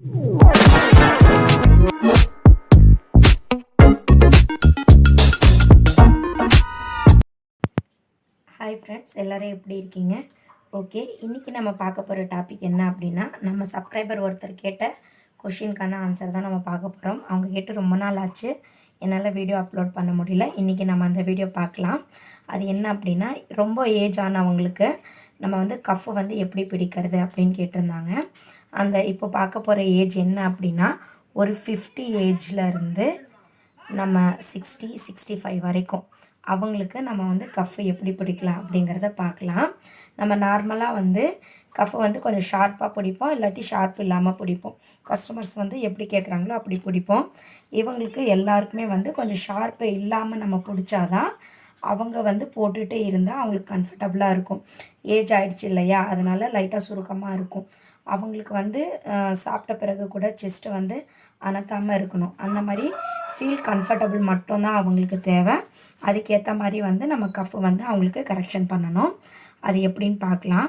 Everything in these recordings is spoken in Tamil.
ஹாய் ஃப்ரெண்ட்ஸ், எல்லோரும் எப்படி இருக்கீங்க? ஓகே, இன்றைக்கி நம்ம பார்க்க போகிற டாபிக் என்ன அப்படின்னா, நம்ம சப்ஸ்கிரைபர் ஒருத்தர் கேட்ட கொஷினுக்கான ஆன்சர் தான் நம்ம பார்க்க போகிறோம். அவங்க கேட்டு ரொம்ப நாள் ஆச்சு, என்னால் வீடியோ அப்லோட் பண்ண முடியல. இன்றைக்கி நம்ம அந்த வீடியோ பார்க்கலாம். அது என்ன அப்படின்னா, ரொம்ப ஏஜ் ஆனவங்களுக்கு நம்ம வந்து கஃப் வந்து எப்படி பிடிக்கிறது அப்படின்னு கேட்டிருந்தாங்க. அந்த இப்போ பார்க்க போகிற ஏஜ் என்ன அப்படின்னா, ஒரு 50 ஏஜ்லேருந்து நம்ம 60-65 வரைக்கும் அவங்களுக்கு நம்ம வந்து கஃப் எப்படி பிடிக்கலாம் அப்படிங்கிறத பார்க்கலாம். நம்ம நார்மலாக வந்து கஃப் வந்து கொஞ்சம் ஷார்ப்பாக பிடிப்போம், இல்லாட்டி ஷார்ப் இல்லாமல் பிடிப்போம். கஸ்டமர்ஸ் வந்து எப்படி கேட்குறாங்களோ அப்படி பிடிப்போம். இவங்களுக்கு எல்லாருக்குமே வந்து கொஞ்சம் ஷார்ப்பு இல்லாமல் நம்ம பிடிச்சாதான் அவங்க வந்து போட்டுகிட்டே இருந்தால் அவங்களுக்கு கம்ஃபர்டபுளாக இருக்கும். ஏஜ் ஆகிடுச்சு இல்லையா, அதனால் லைட்டாக சுருக்கமாக இருக்கும். அவங்களுக்கு வந்து சாப்பிட்ட பிறகு கூட செஸ்ட்டு வந்து அனத்தாமல் இருக்கணும். அந்த மாதிரி ஃபீல் கம்ஃபர்டபுள் மட்டும்தான் அவங்களுக்கு தேவை. அதுக்கேற்ற மாதிரி வந்து நம்ம கஃப் வந்து அவங்களுக்கு கரெக்ஷன் பண்ணணும். அது எப்படின்னு பார்க்கலாம்.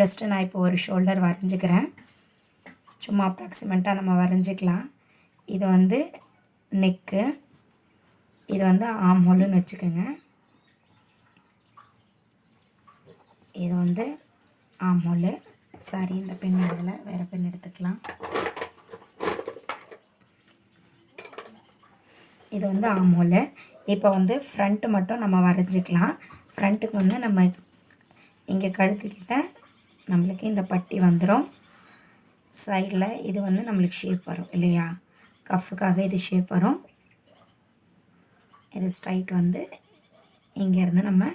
ஜஸ்ட்டு நான் இப்போ ஒரு ஷோல்டர் வரைஞ்சிக்கிறேன். சும்மா அப்ராக்சிமேட்டாக நம்ம வரைஞ்சிக்கலாம். இது வந்து நெக்கு, இது வந்து ஆம் ஹோலுன்னு வச்சுக்கோங்க. இது வந்து ஆம் ஹோலு. சாரி, இந்த பென் இதில் வேறு பென் எடுத்துக்கலாம். இது வந்து ஆம் ஹோலு. இப்போ வந்து ஃப்ரண்ட்டு மட்டும் நம்ம வரைஞ்சிக்கலாம். ஃப்ரண்ட்டுக்கு வந்து நம்ம இங்கே கழுத்துக்கிட்ட நம்மளுக்கு இந்த பட்டி வந்துடும். சைடில் இது வந்து நம்மளுக்கு ஷேப் வரும் இல்லையா, கஃப்புக்காக இது ஷேப் வரும். இது ஸ்ட்ரைட் வந்து இங்கேருந்து நம்ம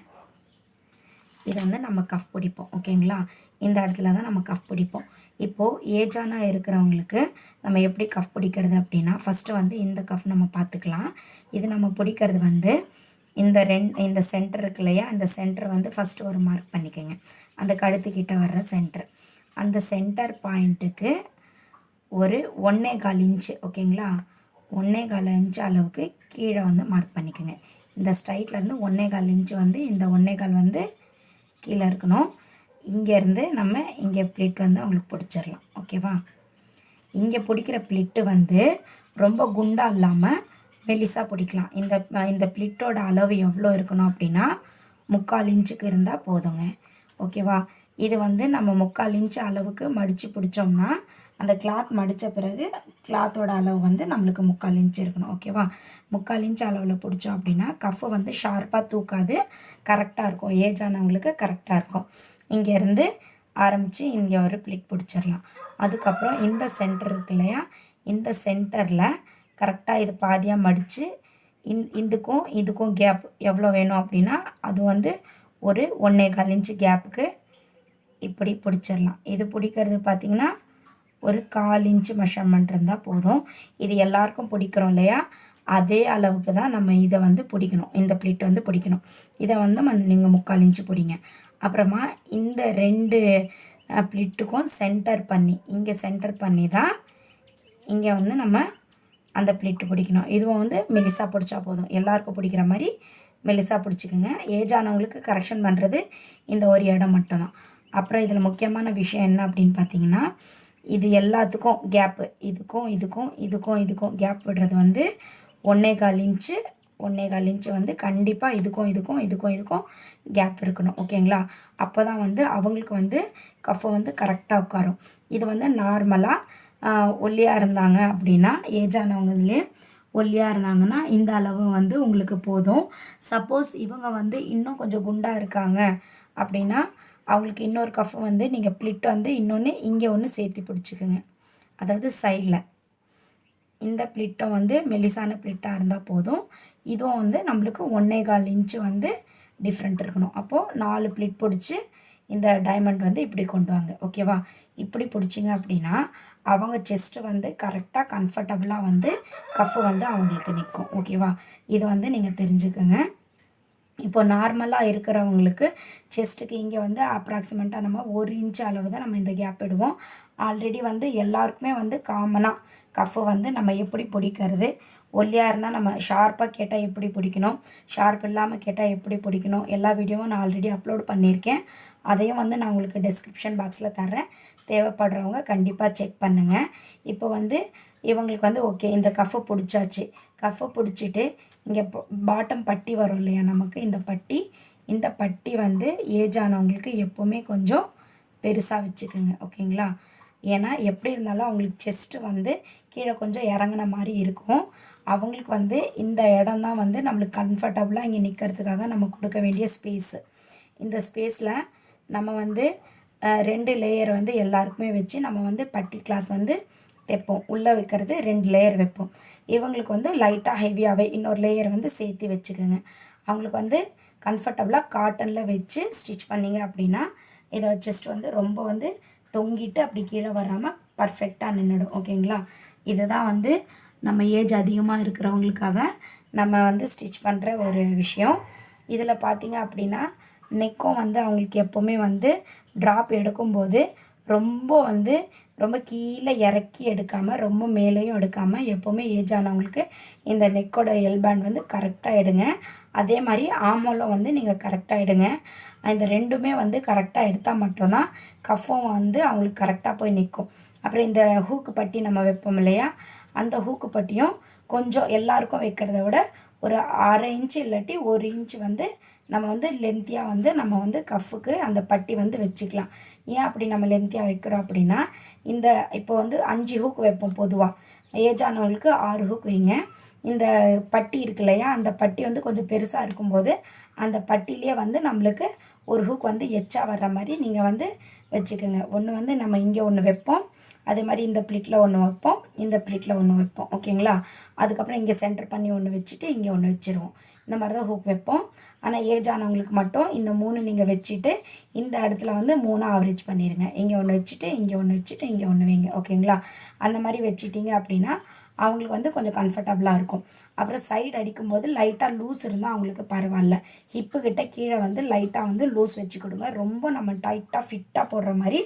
இதை வந்து நம்ம கஃப் பிடிப்போம். ஓகேங்களா, இந்த இடத்துல தான் நம்ம கஃப் பிடிப்போம். இப்போது ஏஜான இருக்கிறவங்களுக்கு நம்ம எப்படி கஃப் பிடிக்கிறது அப்படின்னா, ஃபஸ்ட்டு வந்து இந்த கஃப் நம்ம பார்த்துக்கலாம். இது நம்ம பிடிக்கிறது வந்து இந்த சென்டர் இருக்கு இல்லையா, அந்த சென்டர் வந்து ஃபஸ்ட்டு ஒரு மார்க் பண்ணிக்கோங்க. அந்த கழுத்துக்கிட்ட வர்ற சென்டர், அந்த சென்டர் பாயிண்ட்டுக்கு ஒரு 1.25 இன்ச்சு, ஓகேங்களா, 1.25 இன்ச்சு அளவுக்கு கீழே வந்து மார்க் பண்ணிக்கோங்க. இந்த ஸ்ட்ரைட்லேருந்து 1.25 இன்ச்சு வந்து இந்த 1.25 வந்து கீழே இருக்கணும். இங்கேருந்து நம்ம இங்கே ப்ளிட் வந்து அவங்களுக்கு பிடிச்சிடலாம். ஓகேவா, இங்கே பிடிக்கிற ப்ளிட்டு வந்து ரொம்ப குண்டாக இல்லாமல் மெலிசாக பிடிக்கலாம். இந்த ப்ளிட்டோட அளவு எவ்வளோ இருக்கணும் அப்படின்னா 3/4 இன்ச்சுக்கு இருந்தால் போதுங்க. ஓகேவா, இது வந்து நம்ம 3/4 இன்ச்சு அளவுக்கு மடித்து பிடிச்சோம்னா அந்த கிளாத் மடித்த பிறகு கிளாத்தோட அளவு வந்து நம்மளுக்கு 3/4 இன்ச்சு இருக்கணும். ஓகேவா, 3/4 இன்ச்சு அளவில் பிடிச்சோம் அப்படின்னா கஃப்பு வந்து ஷார்ப்பாக தூக்காது, கரெக்டாக இருக்கும். ஏஜ் ஆனவங்களுக்கு கரெக்டாக இருக்கும். இங்கேருந்து ஆரம்பித்து இங்கே ஒரு ப்ளிட் பிடிச்சிடலாம். அதுக்கப்புறம் இந்த சென்டர் இருக்கு இல்லையா, இந்த சென்டரில் கரெக்டாக இது பாதியாக மடித்து இதுக்கும் கேப் எவ்வளோ வேணும் அப்படின்னா அது வந்து ஒரு 1.25 இன்ச்சு கேப்புக்கு இப்படி பிடிச்சிடலாம். இது பிடிக்கிறது பார்த்திங்கன்னா ஒரு 1/4 இன்ச்சு மெஷர்மெண்ட் இருந்தால் போதும். இது எல்லாருக்கும் பிடிக்கிறோம் இல்லையா, அதே அளவுக்கு தான் நம்ம இதை வந்து பிடிக்கணும். இந்த ப்ளிட் வந்து பிடிக்கணும். இதை வந்து நீங்கள் 3/4 இன்ச்சு பிடிங்க. அப்புறமா இந்த 2 ப்ளிட்டுக்கும் இங்கே சென்டர் பண்ணி தான் இங்கே வந்து நம்ம அந்த ப்ளிட்டு பிடிக்கணும். இதுவும் வந்து மெலிசாக பிடிச்சா போதும். எல்லாருக்கும் பிடிக்கிற மாதிரி மெலிசாக பிடிச்சிக்கோங்க. ஏஜ் ஆனவங்களுக்கு கரெக்ஷன் பண்ணுறது இந்த ஒரு இடம் மட்டும்தான். அப்புறம் இதில் முக்கியமான விஷயம் என்ன அப்படின்னு பார்த்தீங்கன்னா, இது எல்லாத்துக்கும் கேப்பு, இதுக்கும் கேப் விடுறது வந்து 1.25 இன்ச்சு. 1.25 இன்ச்சு வந்து கண்டிப்பாக இதுக்கும் கேப் இருக்கணும். ஓகேங்களா, அப்போ தான் வந்து அவங்களுக்கு வந்து கஃப்பு வந்து கரெக்டாக உட்காரும். இது வந்து நார்மலாக ஒல்லியாக இருந்தாங்க அப்படின்னா, ஏஜ் ஆனவங்களே ஒல்லியாக இருந்தாங்கன்னா இந்த அளவு வந்து உங்களுக்கு போதும். சப்போஸ் இவங்க வந்து இன்னும் கொஞ்சம் குண்டாக இருக்காங்க அப்படின்னா அவங்களுக்கு இன்னொரு கஃப் வந்து நீங்கள் ப்ளிட் வந்து இன்னொன்று இங்கே ஒன்று சேர்த்து பிடிச்சிக்குங்க. அதாவது சைடில் இந்த ப்ளிட்டும் வந்து மெலிசான ப்ளிட்டாக இருந்தால் போதும். இதுவும் வந்து நம்மளுக்கு 1.25 இன்ச்சு வந்து டிஃப்ரெண்ட் இருக்கணும். அப்போது 4 ப்ளிட் பிடிச்சி இந்த டைமண்ட் வந்து இப்படி கொண்டு வாங்க. ஓகேவா, இப்படி பிடிச்சிங்க அப்படின்னா அவங்க செஸ்ட்டு வந்து கரெக்டாக கம்ஃபர்டபுளாக வந்து கஃப்பு வந்து அவங்களுக்கு நிற்கும். ஓகேவா, இது வந்து நீங்கள் தெரிஞ்சுக்கோங்க. இப்போ நார்மலாக இருக்கிறவங்களுக்கு செஸ்ட்டுக்கு இங்கே வந்து அப்ராக்சிமேட்டாக நம்ம 1 இன்ச்சு அளவு தான் நம்ம இந்த கேப் விடுவோம். ஆல்ரெடி வந்து எல்லாருக்குமே வந்து காமனாக கஃப்பு வந்து நம்ம எப்படி பிடிக்கிறது, ஒல்லியாக இருந்தால் நம்ம ஷார்ப்பாக கேட்டால் எப்படி பிடிக்கணும், ஷார்ப் இல்லாமல் கேட்டால் எப்படி பிடிக்கணும், எல்லா வீடியோவும் நான் ஆல்ரெடி அப்லோட் பண்ணியிருக்கேன். அதையும் வந்து நான் உங்களுக்கு டிஸ்கிரிப்ஷன் பாக்ஸில் தரேன். தேவைப்படுறவங்க கண்டிப்பாக செக் பண்ணுங்கள். இப்போ வந்து இவங்களுக்கு வந்து ஓகே இந்த கஃப்பை பிடிச்சாச்சு. கஃப்பை பிடிச்சிட்டு இங்கே பாட்டம் பட்டி வரும் இல்லையா நமக்கு, இந்த பட்டி வந்து ஏஜ் ஆனவங்களுக்கு எப்போவுமே கொஞ்சம் பெருசாக வச்சுக்கோங்க. ஓகேங்களா? ஏன்னா எப்படி இருந்தாலும் அவங்களுக்கு செஸ்ட்டு வந்து கீழே கொஞ்சம் இறங்குன மாதிரி இருக்கும். அவங்களுக்கு வந்து இந்த இடம் தான் வந்து நம்மளுக்கு கம்ஃபர்டபுளாக இங்கே நிற்கிறதுக்காக நம்ம கொடுக்க வேண்டிய ஸ்பேஸு. இந்த ஸ்பேஸில் நம்ம வந்து 2 லேயர் வந்து எல்லாருக்குமே வச்சு நம்ம வந்து பட்டி கிளாத் வந்து தைப்போம். உள்ளே வைக்கிறது 2 லேயர் வைப்போம். இவங்களுக்கு வந்து லைட்டாக ஹெவியாகவே இன்னொரு லேயர் வந்து சேர்த்து வச்சுக்கோங்க. அவங்களுக்கு வந்து கம்ஃபர்டபுளாக காட்டனில் வச்சு ஸ்டிச் பண்ணிங்க அப்படின்னா இதை செஸ்ட் வந்து ரொம்ப வந்து தொங்கிட்டு அப்படி கீழே வராமல் பர்ஃபெக்டாக நின்றுடும். ஓகேங்களா? இதுதான் வந்து நம்ம ஏஜ் அதிகமாக இருக்கிறவங்களுக்காக நம்ம வந்து ஸ்டிச் பண்ணுற ஒரு விஷயம். இதில் பார்த்திங்க அப்படின்னா நெக்கும் வந்து அவங்களுக்கு எப்போவுமே வந்து ட்ராப் எடுக்கும்போது ரொம்ப கீழே இறக்கி எடுக்காமல் ரொம்ப மேலேயும் எடுக்காமல் எப்போவுமே ஏஜ் ஆனவங்களுக்கு இந்த நெக்கோட எல்பேண்ட் வந்து கரெக்டாக எடுங்க. அதே மாதிரி ஆமோலும் வந்து நீங்கள் கரெக்டாக எடுங்க. இந்த ரெண்டுமே வந்து கரெக்டாக எடுத்தால் மட்டும்தான் கஃபும் வந்து அவங்களுக்கு கரெக்டாக போய் நிற்கும். அப்புறம் இந்த ஹூக்கு பட்டி நம்ம வைப்போம் இல்லையா, அந்த ஹூக்கு பட்டியும் கொஞ்சம் எல்லாருக்கும் வைக்கிறத விட ஒரு 1/2 இன்ச்சு இல்லாட்டி 1 இன்ச்சு வந்து நம்ம வந்து லென்த்தியாக வந்து நம்ம வந்து கஃப்புக்கு அந்த பட்டி வந்து வச்சுக்கலாம். ஏன் அப்படி நம்ம லென்த்தியாக வைக்கிறோம் அப்படின்னா, இந்த இப்போ வந்து 5 ஹூக் வைப்போம் பொதுவாக. ஏஜ் ஆனவங்களுக்கு 6 ஹூக் வைங்க. இந்த பட்டி இருக்கு இல்லையா, அந்த பட்டி வந்து கொஞ்சம் பெருசாக இருக்கும்போது அந்த பட்டிலே வந்து நம்மளுக்கு ஒரு ஹூக் வந்து எச்சா வர்ற மாதிரி நீங்கள் வந்து வச்சுக்கோங்க. ஒன்று வந்து நம்ம இங்கே ஒன்று வைப்போம், அதே மாதிரி இந்த ப்ளிட்டில் ஒன்று வைப்போம், இந்த ப்ளிட்டில் ஒன்று வைப்போம். ஓகேங்களா? அதுக்கப்புறம் இங்கே சென்டர் பண்ணி ஒன்று வச்சுட்டு இங்கே ஒன்று வச்சுருவோம். இந்த மாதிரி தான் ஹூக் வைப்போம். ஆனால் ஏஜ் ஆனவங்களுக்கு மட்டும் இந்த 3 நீங்கள் வச்சுட்டு இந்த இடத்துல வந்து 3 ஆவரேஜ் பண்ணிடுங்க. இங்கே ஒன்று வச்சுட்டு இங்கே ஒன்று வச்சுட்டு இங்கே ஒன்று வைங்க. ஓகேங்களா? அந்த மாதிரி வச்சுட்டிங்க அப்படின்னா அவங்களுக்கு வந்து கொஞ்சம் கம்ஃபர்டபுளாக இருக்கும். அப்புறம் சைடு அடிக்கும்போது லைட்டாக லூஸ் இருந்தால் அவங்களுக்கு பரவாயில்ல. ஹிப்புக்கிட்ட கீழே வந்து லைட்டாக வந்து லூஸ் வச்சு கொடுங்க. ரொம்ப நம்ம டைட்டாக ஃபிட்டாக போடுற மாதிரி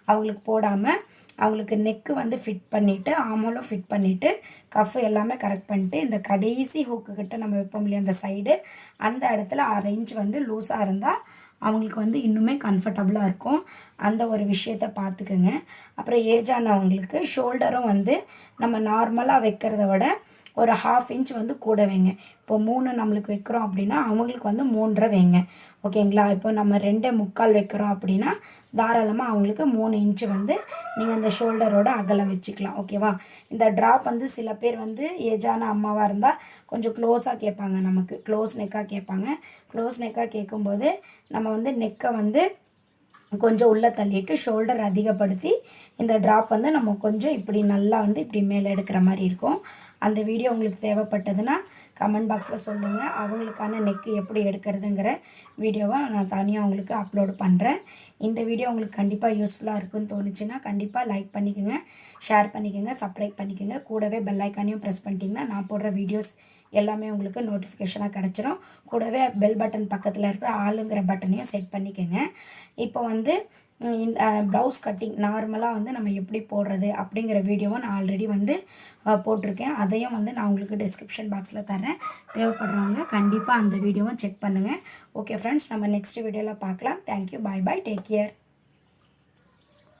அவங்களுக்கு போடாமல் அவங்களுக்கு நெக்கு வந்து ஃபிட் பண்ணிவிட்டு ஆமோலும் ஃபிட் பண்ணிவிட்டு கஃப் எல்லாமே கரெக்ட் பண்ணிட்டு இந்த கடைசி ஹூக்குக்கிட்ட நம்ம வைப்போம் இல்லையா அந்த சைடு, அந்த இடத்துல 1/2 இன்ச் வந்து லூஸாக இருந்தால் அவங்களுக்கு வந்து இன்னுமே கம்ஃபர்டபுளாக இருக்கும். அந்த ஒரு விஷயத்த பார்த்துக்குங்க. அப்புறம் ஏஜ் ஆனவங்களுக்கு ஷோல்டரும் வந்து நம்ம நார்மலாக வைக்கிறத விட ஒரு 1/2 இன்ச் வந்து கூட வைங்க. இப்போ 3 நம்மளுக்கு வைக்கிறோம் அப்படின்னா அவங்களுக்கு வந்து 3.5 வைங்க. ஓகேங்களா? இப்போ நம்ம 2.25 வைக்கிறோம் அப்படின்னா தாராளமாக அவங்களுக்கு 3 இன்ச்சு வந்து நீங்கள் அந்த ஷோல்டரோட அகலம் வச்சுக்கலாம். ஓகேவா? இந்த ட்ராப் வந்து சில பேர் வந்து ஏஜான அம்மாவாக இருந்தால் கொஞ்சம் க்ளோஸாக கேட்பாங்க, நமக்கு க்ளோஸ் நெக்காக கேட்பாங்க. க்ளோஸ் நெக்காக கேட்கும்போது நம்ம வந்து நெக்கை வந்து கொஞ்சம் உள்ளே தள்ளிட்டு ஷோல்டர் அதிகப்படுத்தி இந்த ட்ராப் வந்து நம்ம கொஞ்சம் இப்படி நல்லா வந்து இப்படி மேலே எடுக்கிற மாதிரி இருக்கும். அந்த வீடியோ உங்களுக்கு தேவைப்பட்டதுன்னா கமெண்ட் பாக்ஸில் சொல்லுங்கள். அவங்களுக்கான நெக்கு எப்படி எடுக்கிறதுங்கிற வீடியோவை நான் தனியாக உங்களுக்கு அப்லோடு பண்ணுறேன். இந்த வீடியோ உங்களுக்கு கண்டிப்பாக யூஸ்ஃபுல்லாக இருக்குன்னு தோணுச்சுன்னா கண்டிப்பாக லைக் பண்ணிக்கோங்க, ஷேர் பண்ணிக்கோங்க, சப்ஸ்கிரைப் பண்ணிக்கோங்க. கூடவே பெல் ஐக்கானையும் ப்ரெஸ் பண்ணிட்டீங்கன்னா நான் போடுற வீடியோஸ் எல்லாமே உங்களுக்கு நோட்டிஃபிகேஷனாக கிடச்சிரும். கூடவே பெல் பட்டன் பக்கத்தில் இருக்கிற ஆளுங்கிற பட்டனையும் செட் பண்ணிக்கோங்க. இப்போ வந்து இந்த ப்ளவுஸ் கட்டிங் நார்மலாக வந்து நம்ம எப்படி போடுறது அப்படிங்கிற வீடியோவை நான் ஆல்ரெடி வந்து போட்டிருக்கேன். அதையும் வந்து நான் உங்களுக்கு டிஸ்கிரிப்ஷன் பாக்ஸில் தரேன். தேவைப்படுறவங்க கண்டிப்பாக அந்த வீடியோவை செக் பண்ணுங்கள். ஓகே ஃப்ரெண்ட்ஸ், நம்ம நெக்ஸ்ட் வீடியோவில் பார்க்கலாம். தேங்க்யூ, பாய் பாய், டேக் கேர்.